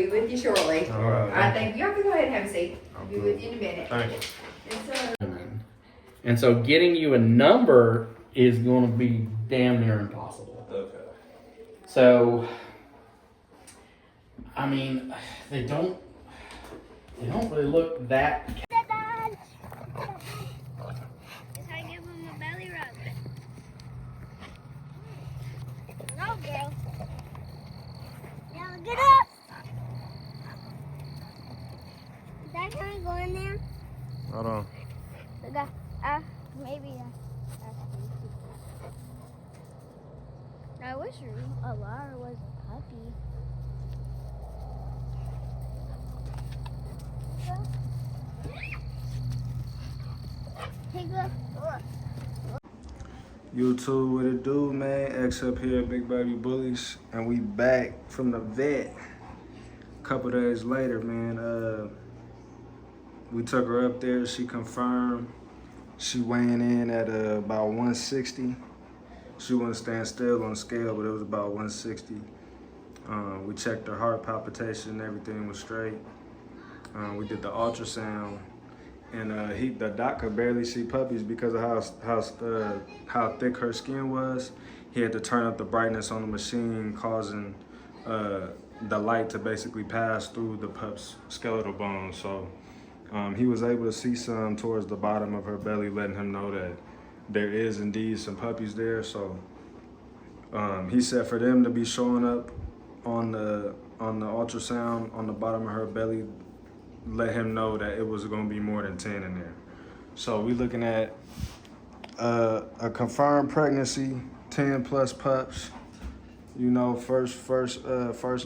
be with you shortly. All right. All right, thank you. Y'all can go ahead and have a seat. I'll be with you in a minute. Thank you. Yes, sir. And so getting you a number is going to be damn near impossible. Okay. So, I mean, they don't really look that. It's how I give him a belly rub. Go, girl. Now get up. Is that kind of go in there? Hold on. Maybe. I wish Alara was a puppy. YouTube, what it do, man? X up here, BigBabyBullies, and we back from the vet. A couple days later, man. We took her up there. She confirmed. She weighing in at about 160. She wouldn't stand still on the scale, but it was about 160. We checked her heart palpitation, everything was straight. We did the ultrasound, and the doc could barely see puppies because of how thick her skin was. He had to turn up the brightness on the machine, causing the light to basically pass through the pup's skeletal bones. So he was able to see some towards the bottom of her belly, letting him know that there is indeed some puppies there. So he said for them to be showing up on the ultrasound on the bottom of her belly, let him know that it was going to be more than 10 in there. So we looking at a confirmed pregnancy, 10 plus pups. You know, first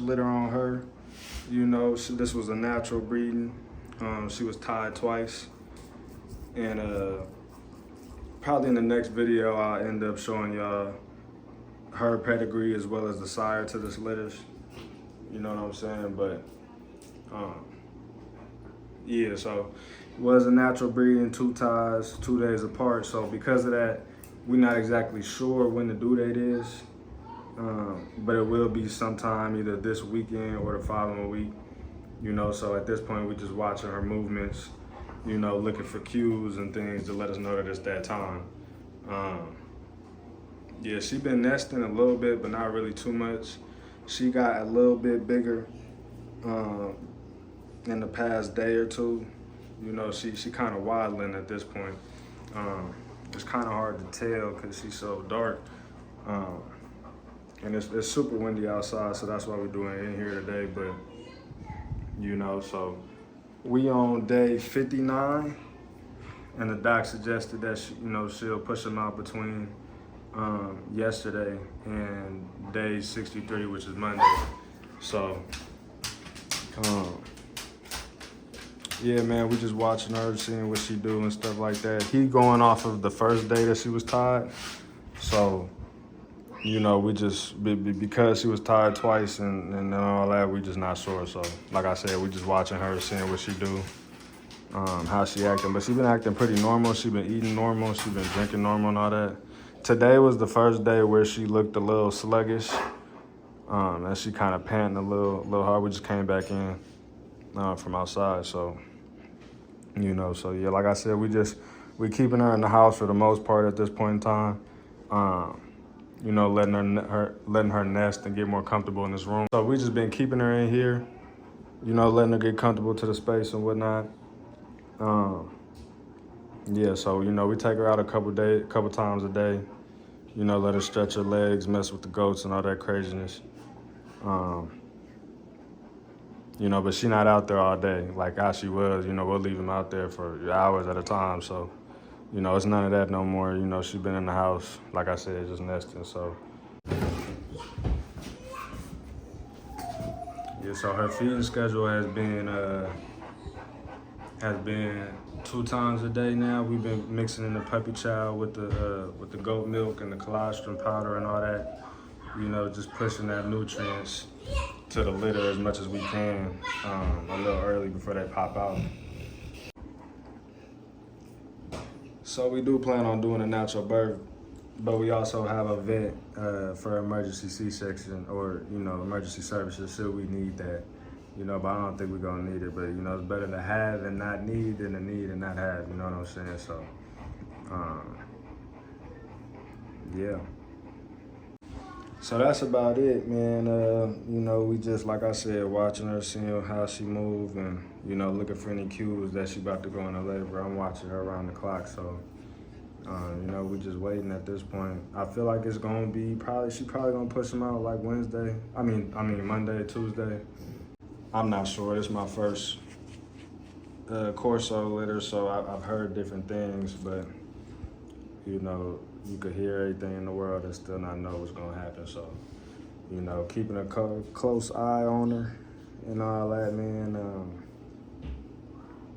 litter on her. You know, this was a natural breeding. She was tied twice, and probably in the next video I'll end up showing y'all her pedigree as well as the sire to this litters. You know what I'm saying? But yeah, so it was a natural breeding, 2 ties, 2 days apart. So because of that, we're not exactly sure when the due date is, but it will be sometime either this weekend or the following week. You know, so at this point, we're just watching her movements, you know, looking for cues and things to let us know that it's that time. Yeah, she been nesting a little bit, but not really too much. She got a little bit bigger in the past day or two. You know, she kind of waddling at this point. It's kind of hard to tell because she's so dark. And it's super windy outside, so that's why we're doing it in here today. But you know, so we on day 59, and the doc suggested that she'll push them out between yesterday and day 63, which is Monday. So yeah, man, we just watching her, seeing what she do and stuff like that. He going off of the first day that she was tied, so you know, we just, because she was tied twice and all that, we just not sure. So, like I said, we just watching her, seeing what she do, how she acting. But she been acting pretty normal. She been eating normal. She been drinking normal and all that. Today was the first day where she looked a little sluggish, and she kind of panting a little hard. We just came back in from outside. So, you know, so yeah, like I said, we keeping her in the house for the most part at this point in time. You know, letting her nest and get more comfortable in this room. So we just been keeping her in here, you know, letting her get comfortable to the space and whatnot. Yeah, so you know, we take her out a couple times a day. You know, let her stretch her legs, mess with the goats and all that craziness. You know, but she not out there all day like how she was. You know, we'll leave them out there for hours at a time. So, you know, it's none of that no more. You know, she's been in the house, like I said, just nesting. So yeah, so her feeding schedule has been 2 times a day now. We've been mixing in the puppy chow with the goat milk and the colostrum powder and all that. You know, just pushing that nutrients to the litter as much as we can, a little early before they pop out. So we do plan on doing a natural birth, but we also have a vet for emergency C-section or, you know, emergency services should we need that. you know, but I don't think we're gonna need it. But, you know, it's better to have and not need than to need and not have, you know what I'm saying? So, yeah. So that's about it, man. You know, we just, like I said, watching her, seeing how she move and, you know, looking for any cues that she about to go into labor. I'm watching her around the clock, so, you know, we just waiting at this point. I feel like it's gonna be she probably gonna push them out like Wednesday. I mean Monday, Tuesday. I'm not sure. This is my first Corso litter, so I've heard different things, but, you know, you could hear everything in the world and still not know what's gonna happen. So, you know, keeping a close eye on her and all that, man.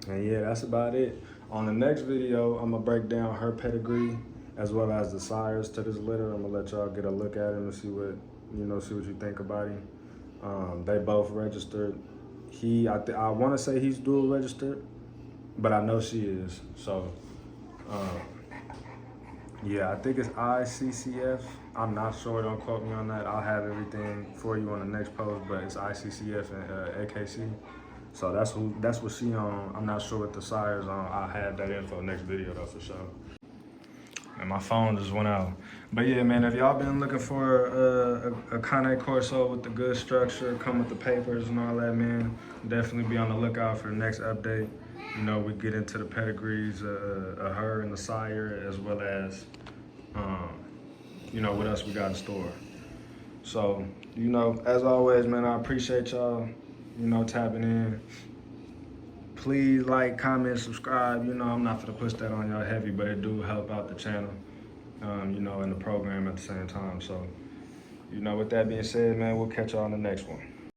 And yeah, that's about it. On the next video, I'm gonna break down her pedigree as well as the sires to this litter. I'm gonna let y'all get a look at him and see what you think about him. They both registered. I want to say he's dual registered, but I know she is. So, yeah, I think it's ICCF. I'm not sure. Don't quote me on that. I'll have everything for you on the next post, but it's ICCF and AKC. So that's what she on. I'm not sure what the sire's on. I'll have that info next video though for sure. And my phone just went out. But yeah, man, if y'all been looking for a Cane Corso with the good structure, come with the papers and all that, man, definitely be on the lookout for the next update. You know, we get into the pedigrees of her and the sire, as well as, you know, what else we got in store. So, you know, as always, man, I appreciate y'all, you know, tapping in. Please like, comment, subscribe. You know, I'm not gonna push that on y'all heavy, but it do help out the channel, you know, and the program at the same time. So, you know, with that being said, man, we'll catch y'all on the next one.